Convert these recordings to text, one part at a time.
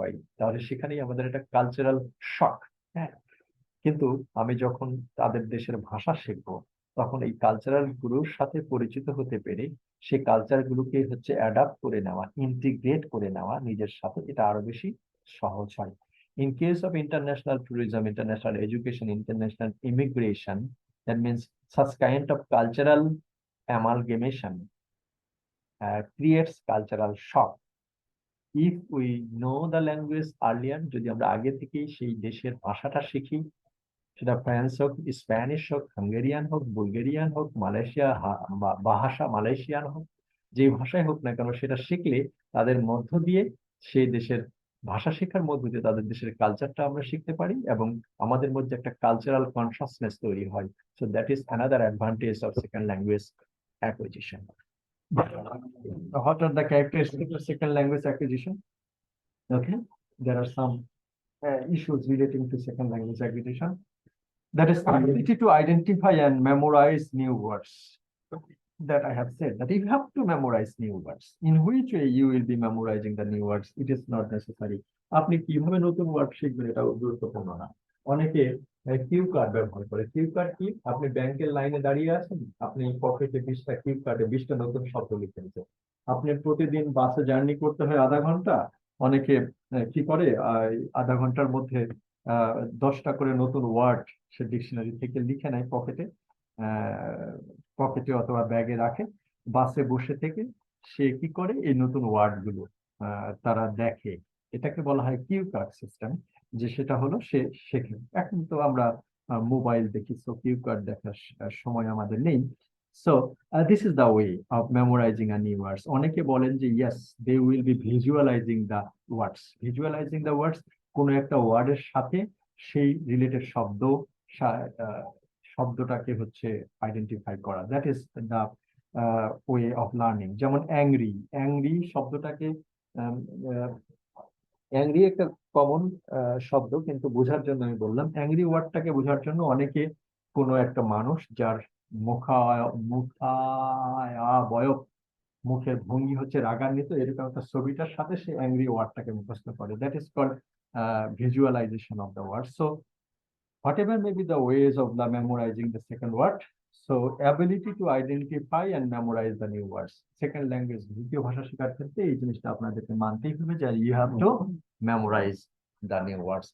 পাই, তাহলে সেখানেই আমাদের একটা কালচারাল শক। হ্যাঁ, কিন্তু আমি যখন তাদের দেশের ভাষা শিখবো, তখন এই কালচারাল গুলোর সাথে পরিচিত হতে পেরে সেই কালচার গুলোকে হচ্ছে অ্যাডাপ্ট করে নেওয়া, ইন্টিগ্রেট করে নেওয়া নিজের সাথে, এটা আরো বেশি সহজ হয়। In case of international tourism, international education, international immigration, that means such kind of cultural amalgamation creates cultural shock. If we know the language earlier, যদি আমরা আগে থেকেই সেই দেশের ভাষাটা শিখি, সেটা ফ্রান্স হোক, স্প্যানিশ হোক, হাঙ্গেরিয়ান হোক, বুলগেরিয়ান হোক, ভাষা মালয়েশিয়ান হোক, যে ভাষায় হোক না কেন, সেটা শিখলে তাদের মধ্য দিয়ে সেই দেশের ভাষা শেখার মধ্য দিয়ে তাদের দেশের কালচারটা আমরা শিখতে পারি, এবং আমাদের মধ্যে একটা কালচারাল কনসাসনেস তৈরি হয়। So that is another advantage of second language acquisition. What are the characteristics of second language acquisition? Okay, there are some issues relating to second language acquisition. That is ability to identify and memorize new words. That I have said that you have to memorize new words. In which way you will be memorizing the new words? It is not necessary. আপনি কিভাবে নতুন word শিখবেন এটাও গুরুত্বপূর্ণ না। অনেকে cue card ব্যবহার করে। কিউ কার্ড কি? আপনি ব্যাংকের লাইনে দাঁড়িয়ে আছেন, আপনি পকেটে 20টা কিউ কার্ডে 20টা নতুন শব্দ লিখে নিচ্ছেন। আপনি প্রতিদিন বাসে জার্নি করতে হয় আধা ঘন্টা, অনেকে কি করে আধা ঘন্টার মধ্যে 10টা করে নতুন ওয়ার্ড সে ডিকশনারি থেকে লিখে নেয় পকেটে, পকেটে অথবা ব্যাগে রাখে। বাসে বসে থেকে সে কি করে, এই নতুন ওয়ার্ড গুলো তারা দেখে। এটাকে বলা হয় কিউ কার্ড সিস্টেম, যে সেটা হলো সে শেখে। এখন তো আমরা মোবাইল দেখি, সো কিউ কার্ড দেখার সময় আমাদের নেই। So this is the way of memorizing a new words. অনেকে বলেন যে yes, they will be visualizing the words. Visualizing the words, কোনো একটা ওয়ার্ডের সাথে সেই রিলেটেড শব্দটাকে হচ্ছে আইডেন্টিফাই করা। That is the way of learning. যেমন অ্যাংরি, অ্যাংরি শব্দটাকে, অ্যাংরি একটা কমন শব্দ, কিন্তু বোঝার জন্য আমি বললাম, অ্যাংরি ওয়ার্ডটাকে বোঝার জন্য অনেকে কোনো একটা মানুষ যার মুখাবয়ব, মুখের ভঙ্গি হচ্ছে রাগান্বিত, এরকম একটা ছবিটার সাথে সে অ্যাংরি ওয়ার্ডটাকে মুখস্থ করে। That is called visualization of the word. So whatever may be the ways of the memorizing the second word, so ability to identify and memorize the new words. Second language, দ্বিতীয় ভাষা শেখার ক্ষেত্রে এই জিনিসটা আপনাদেরকে মানতেই হবে যে you have to memorize the new words.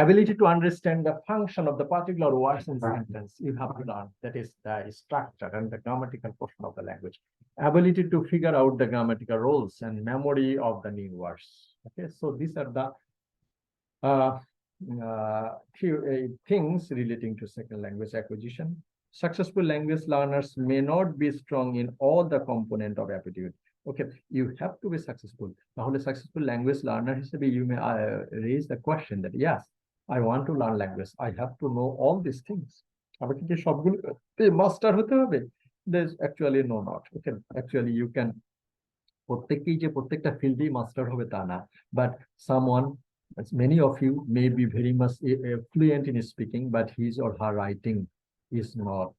Ability to understand the function of the particular words in sentence, you have to learn. That is the structure and the grammatical portion of the language. Ability to figure out the grammatical roles and memory of the new words. Okay, so these are the few things relating to second language acquisition. Successful language learners may not be strong in all the component of aptitude. Okay, you have to be successful. তাহলে successful language learner হিসেবে you may raise the question that yes, I want to learn language, I have to know all these things. আমাকে কি সবগুলো master হতে হবে? There's actually no not. Okay, actually you can, প্রত্যেককেই যে প্রত্যেকটা ফিল্ডেই master হবে তা না, but someone, as many of you may be very much fluent in speaking, but his or her writing is not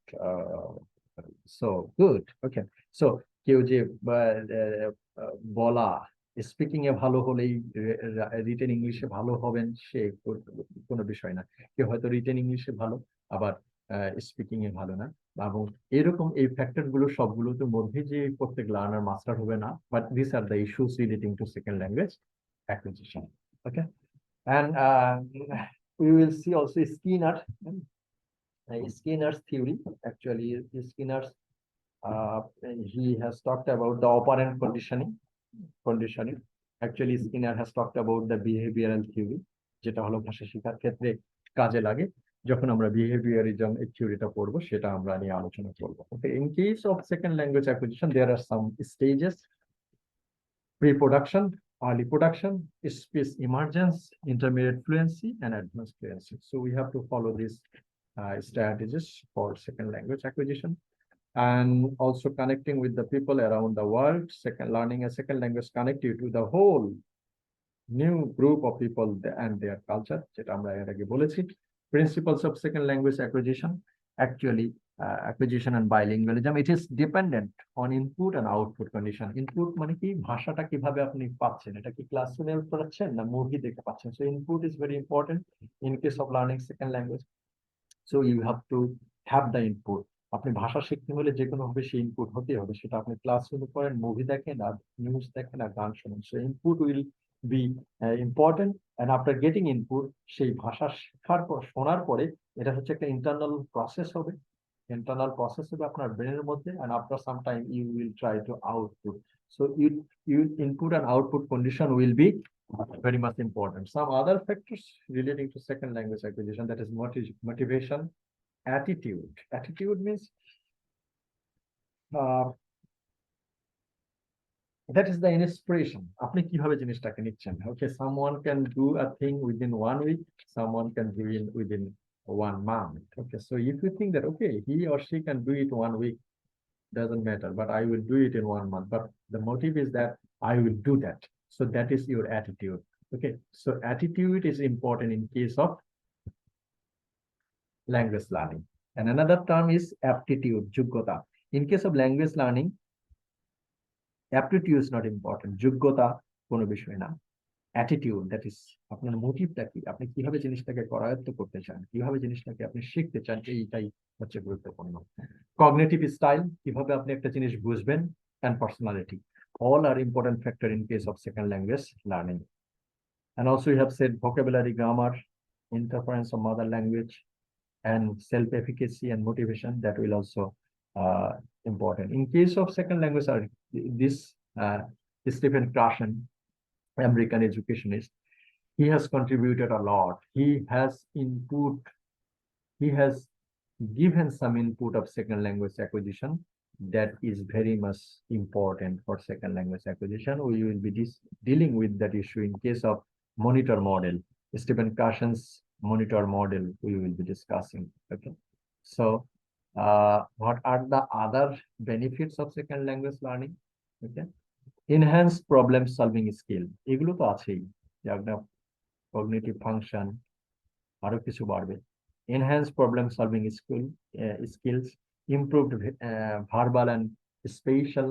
so good. Okay, so কেউ যে বলা, speaking এ ভালো হলেই রিটেন ইংলিশে ভালো হবেন সে কোনো বিষয় না। কেউ হয়তো রিটেন ইংলিশে ভালো, আবার স্পিকিং এ ভালো না, এবং এরকম এই ফ্যাক্টর গুলো সবগুলোর মধ্যে যে প্রত্যেক লার্নার মাস্টার হবে না, but this are the issues relating to second language acquisition. Okay, and we will see also Skinner's theory. Actually, Skinner's he has talked about the operant conditioning. Actually, Skinner has talked about the behavioral theory, যেটা হলো ভাষা শেখার ক্ষেত্রে কাজে লাগে। যখন আমরা behaviourism এই থিওরিটা পড়বো, সেটা আমরা নিয়ে আলোচনা করবো। Okay, in case of second language acquisition, there are some stages: pre-production, early production, speech emergence, intermediate fluency, and advanced fluency. So we have to follow these strategies for second language acquisition, and also connecting with the people around the world. Learning a second language connect you to the whole new group of people and their culture, যেটা আমরা এর আগে বলেছি। Principles of second language acquisition. Actually, acquisition and bilingualism. It is dependent on input and output condition. Input মানে কি, ভাষাটা কিভাবে আপনি পাচ্ছেন, এটা কি ক্লাসরুমে পাচ্ছেন না মুভি দেখে পাচ্ছেন। So input is very important in case of learning second language. So you have to have the input. আপনি ভাষা শিখতে হলে যে কোনো ভাবে সেই ইনপুট হতে হবে, সেটা আপনি ক্লাসরুমে পড়েন, মুভি দেখেন, আর নিউজ দেখেন, আর গান শুনেন। So input will be important, and after getting input, সেই ভাষা শেখার পর, শোনার পরে, এটা হচ্ছে একটা ইন্টারনাল প্রসেস হবে, আপনার ব্রেনের মধ্যে, and after some time you will try to output. So you input and output condition will be very much important. Some other factors relating to second language acquisition, that is motivation, attitude. Attitude means that is the inspiration. আপনি কিভাবে জিনিসটাকে নিচ্ছেন। Okay, someone can do a thing within 1 week, someone can do it within 1 month. Okay, so if you think that okay, he or she can do it 1 week, doesn't matter, but I will do it in 1 month, but the motive is that I will do that. So that is your attitude. Okay, so attitude is important in case of language learning. And another term is aptitude, যোগ্যতা. In case of language learning, aptitude is not important, যোগ্যতা কোনো বিষয় না। Attitude, that is আপনার মোটিভটা কি, আপনি কিভাবে জিনিসটাকে করায়ত্ত করতে চান, কিভাবে জিনিসটাকে আপনি শিখতে চান, এইটাই হচ্ছে গুরুত্বপূর্ণ। কগনিটিভ স্টাইল, কিভাবে আপনি একটা জিনিস বুঝবেন, and personality, all are important factor in case of second language learning. And also you have said vocabulary, grammar, interference of mother language, and self-efficacy and motivation, that will also important. In case of second language, this Stephen Krashen, American educationist, he has contributed a lot. He has given some input of second language acquisition that is very much important for second language acquisition. We will be dealing with that issue in case of monitor model. Stephen Krashen's monitor model we will be discussing. Okay, so what are the other benefits of second language learning? Okay, enhanced problem solving skill, এগুলো তো আছেই, যে আপনার cognitive function আরো কিছু বাড়বে। Enhanced problem solving skills, improved verbal and spatial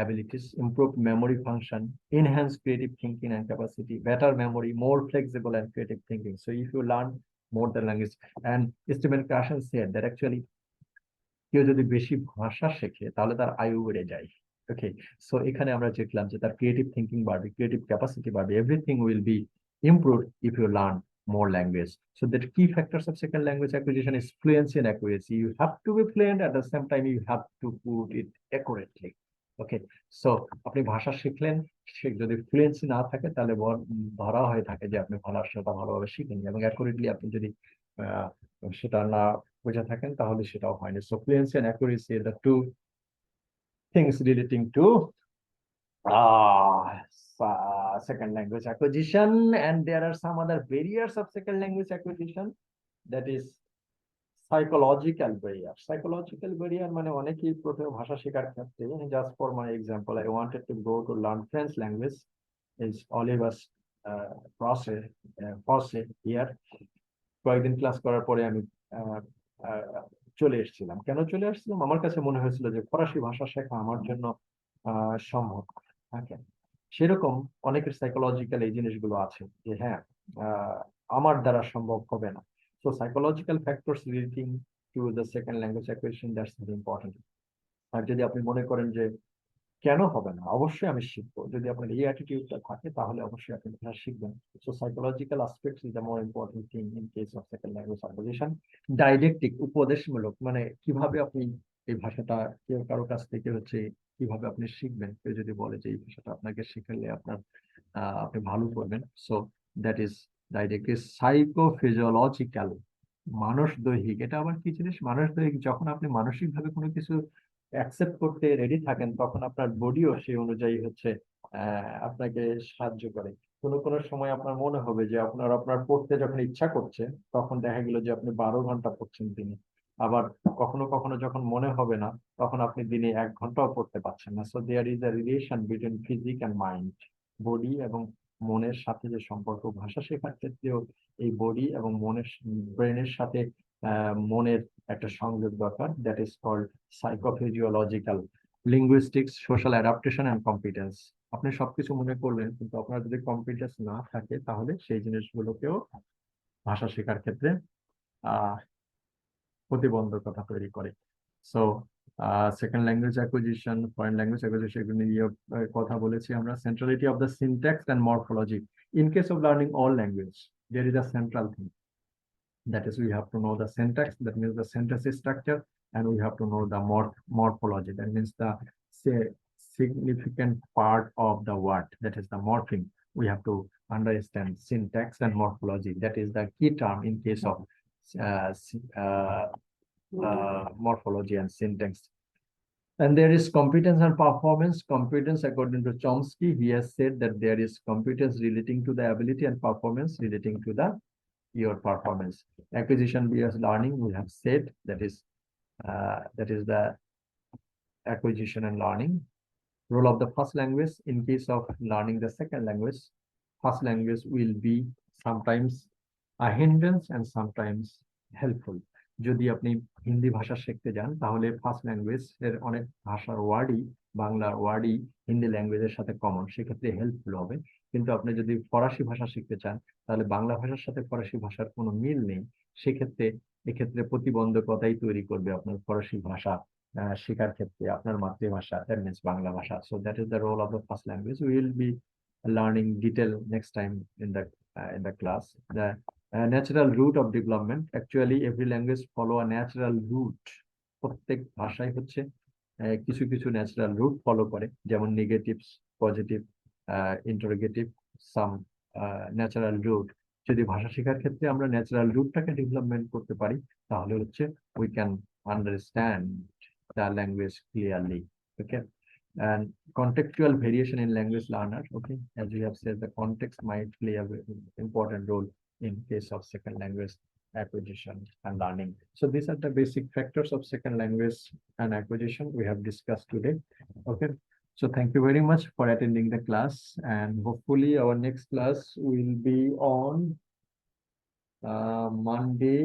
abilities, improved memory function, enhanced creative thinking and capacity, better memory, more flexible and creative thinking. So if you learn more the language, and Stephen Krashen said that actually কেউ যদি বেশি ভাষা শেখে তাহলে তার আয়ু বেড়ে যায়। ওকে, সো এখানে আমরা দেখলাম যে তার ক্রিয়েটিভ থিঙ্কিং বাড়বে, ক্রিয়েটিভ ক্যাপাসিটি বাড়বে, everything will be improved if you learn more language. So the key factors of second language acquisition is fluency and accuracy. You have to be fluent, at the same time you have to put it accurately. Okay, so আপনি ভাষা শিখলেন, যদি fluency না থাকে তাহলে ধরা হয়ে থাকে যে আপনি ভাষাটা ভালোভাবে শিখেননি, এবং অ্যাকুরেটলি আপনি যদি সেটা না বুঝে থাকেন তাহলে সেটাও হয়নি। So fluency and accuracy are the two things relating to second language acquisition. And there are some other barriers of second language acquisition, that is psychological barrier. Psychological barrier মানে অনেকেই প্রথমে ভাষা শেখার ক্ষেত্রে, just for my example, I wanted to go to learn French language. Is Oliver's process here. কয়েকদিন class করার পরে আমি চলে এসেছিলাম। কেন চলে আসছিলাম? আমার কাছে মনে হয়েছিল যে ফরাসি ভাষা শেখা আমার জন্য সম্ভব। সেরকম অনেকের সাইকোলজিক্যাল এই জিনিসগুলো আছে যে হ্যাঁ, আমার দ্বারা সম্ভব হবে না। So psychological factors relating to the second language acquisition, that's very important. আর যদি আপনি মনে করেন যে কেন হবে না, অবশ্যই আমি শিখবো, যদি আপনার এই অ্যাটিটিউডটা থাকে তাহলে অবশ্যই আপনি ভাষা শিখবেন। So psychological aspects is the more important thing in case of second language acquisition. Didactic, উপদেশমূলক, মানে কিভাবে আপনি এই ভাষাটা কেউ কারো কাছ থেকে হচ্ছে কিভাবে আপনি শিখবেন, কেউ যদি বলে যে এই ভাষাটা আপনাকে শিখালে আপনি ভালো করবেন, সো দ্যাট ইজ ডাইডেক্টিক। সাইকোফিজিওলজিক্যাল, মানুষ দৈহিক, এটা আবার কি জিনিস? মানুষ দৈহিক, যখন আপনি মানসিকভাবে কোনো কিছু অ্যাকসেপ্ট করতে রেডি থাকেন তখন আপনার বডিও সেই অনুযায়ী হচ্ছে আপনাকে সাহায্য করে। কোনো সময় আপনার মনে হবে যে আপনার পড়তে যখন ইচ্ছা করছে, তখন দেখা গেল যে আপনি 12 ঘন্টা পড়ছেন দিনে। আবার কখনো কখনো যখন মনে হবে না, তখন আপনি দিনে 1 ঘন্টাও পড়তে পারছেন না। So there is a relation between physique and mind, body এবং মনের সাথে যে সম্পর্ক। ভাষা শেখার ক্ষেত্রেও এই বডি এবং ব্রেনের সাথে মনের একটা সংযোগ দরকার, that is called psychophysiological linguistics, social adaptation and competence. আপনি সবকিছু মনে করলেন, কিন্তু আপনার যদি কম্পিটেন্স না থাকে তাহলে সেই জিনিসগুলোকেও ভাষা শেখার ক্ষেত্রে আহ প্রতিবন্ধকতা তৈরি করে। So second language acquisition, foreign language acquisition, এগুলো নিয়ে কথা বলেছি আমরা। Centrality of the syntax and morphology in case of learning all language, there is a central thing, that is we have to know the syntax, that means the sentence structure, and we have to know the morphology, that means the say, significant part of the word, that is the morpheme. We have to understand syntax and morphology, that is the key term in case of uh, uh, morphology and syntax. And there is competence and performance. Competence, according to Chomsky, he has said that there is competence relating to the ability and performance relating to the your performance. Acquisition based learning, we have said, that is the acquisition and learning. Role of the first language in case of learning the second language. First language will be sometimes a hindrance and sometimes helpful. যদি আপনি হিন্দি ভাষা শিখতে যান তাহলে first language এর অনেক ভাষার ওয়ার্ডই, বাংলার ওয়ার্ডই হিন্দি ল্যাঙ্গুয়েজের সাথে কমন, সেক্ষেত্রে হেল্পফুল হবে। কিন্তু আপনি যদি ফরাসি ভাষা শিখতে চান তাহলে বাংলা ভাষার সাথে ফরাসি ভাষার কোনো মিল নেই, সেক্ষেত্রে এক্ষেত্রে প্রতিবন্ধকতাই তৈরি করবে আপনার ফরাসি ভাষা শেখার ক্ষেত্রে, আপনার মাতৃভাষা, দ্যাট মিনস বাংলা ভাষা। So that is the role of the first language. We will be learning detail next time in the class. The natural route of development, actually every language follow a natural route. প্রত্যেক ভাষায় হচ্ছে কিছু কিছু natural root follow করে, যেমন negatives, positive, interrogative, সাম natural root. যদি ভাষা শেখার ক্ষেত্রে আমরা ন্যাচারাল রুটটাকে ডেভেলপমেন্ট করতে পারি তাহলে হচ্ছে we can understand the language clearly. Okay, and contextual variation in language learner. Okay, as we have said, the context might play a very important role in case of second language acquisition and learning. So these are the basic factors of second language and acquisition we have discussed today. Okay, so thank you very much for attending the class, and hopefully our next class will be on Monday.